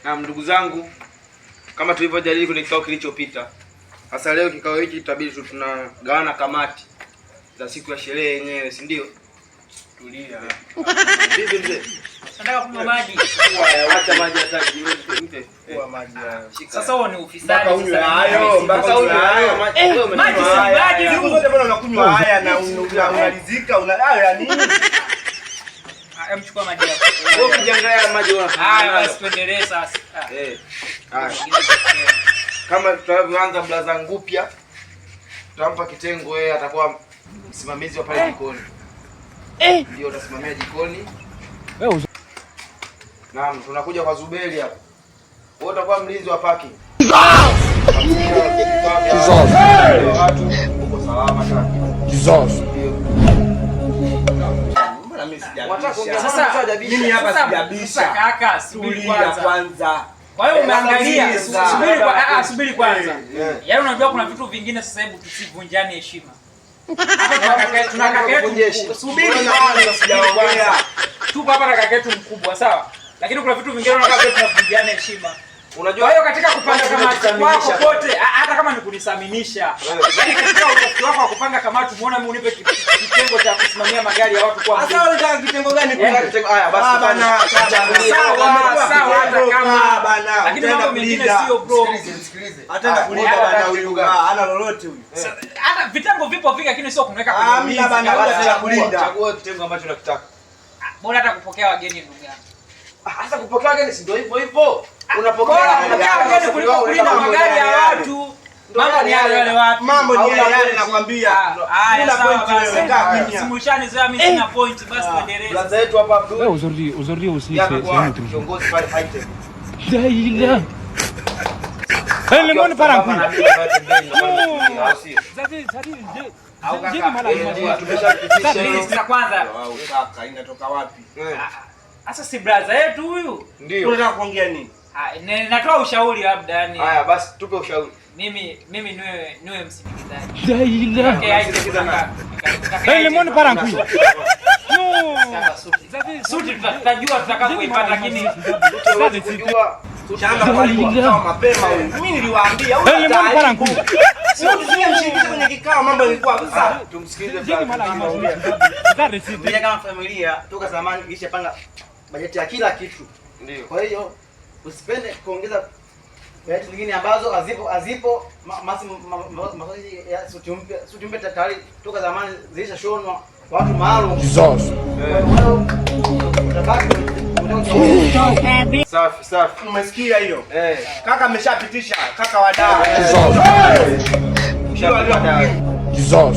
Na ndugu zangu, kama tulivyojadili kwenye kikao kilichopita, hasa leo kikao hiki tutabidi tunagawana kamati za siku ya sherehe yenyewe, si ndio? Tulia. Vipi mzee? Nataka kunywa maji. Acha maji hataki. Mpe kwa maji. Sasa huo ni ufisadi sasa. Hayo, sasa huyo hayo maji si maji. Siku zote bwana unakunywa haya na unalizika hayo ya nini? Mchukua maji yako. Wewe ukiangalia maji una. Haya basi tuendelee sasa. Haya. Kama tutavyoanza blaza ngupya, tutampa kitengo, yeye atakuwa msimamizi wa pale jikoni. Ndio utasimamia jikoni. Naam, tunakuja kwa Zubeli hapa. Wewe utakuwa mlinzi wa parking. Watu uko salama sana. Jesus. Sasa mimi hapa sijabisha. Kaka, subiri kwanza. Kwa hiyo umeangalia, subiri kwanza. Yaani unajua kuna vitu vingine sasa hivi tusivunjane heshima. Hapa tunakaka subiri kwanza sijaongea. Tupo hapa na kaka yetu mkubwa, sawa? Lakini kuna vitu vingine unataka tunavunjana heshima. Unajua hiyo katika kupanga kamati wako pote, hata kama ni kunisaminisha. Yaani katika utafiti wako wa kupanga kamati muone mimi unipe kitengo cha kusimamia magari ya watu kwa mmoja. Sasa unataka kitengo gani? Kuna kitengo haya basi bana. Sawa hata kama bana. Lakini mambo mengine sio bro. Sikilize. Ataenda kulinda bana huyu. Hana lolote huyu. Hata vitengo vipo vingi lakini sio kumweka kwenye mimi bana wala kulinda. Chagua kitengo ambacho unakitaka. Bora hata kupokea wageni ndugu yangu. Sasa kupokea wageni si ndio hivyo hivyo. Unapokea wageni kuliko kulinda magari ya watu. Mambo ni yale watu. Mambo ni yale nakwambia. Una point wewe, kaa kimya. Simushani zoea mimi sina point, basi tuendelee. Blaza yetu hapa Abdul. Wewe aujourd'hui aussi c'est kiongozi pale hightech. Daila. Le monde part en couille. Au kaka, tumeshapitisha kwanza. Au kaka, inatoka wapi? Sasa si brother yetu huyu. Ndio. Unataka kuongea nini? Natoa ushauri labda yani. Haya basi tupe ushauri. Mimi niwe msindikizaji. Daila. Le monde part en couille. Suti tutajua tutakapoipata lakini shamba kwa mapema huyu. Mimi niliwaambia huyu sio mshiriki kwenye kikao, mambo yalikuwa sawa. Tumsikilize Bila kama familia toka zamani ilishapanga bajeti ya kila kitu. Ndio. Kwa hiyo usipende kuongeza bajeti nyingine ambazo hazipo ya suti mpya tayari toka zamani zilishashonwa watu maalum. Jesus. Safi. Umesikia hiyo? Kaka ameshapitisha, kaka wadau. Jesus.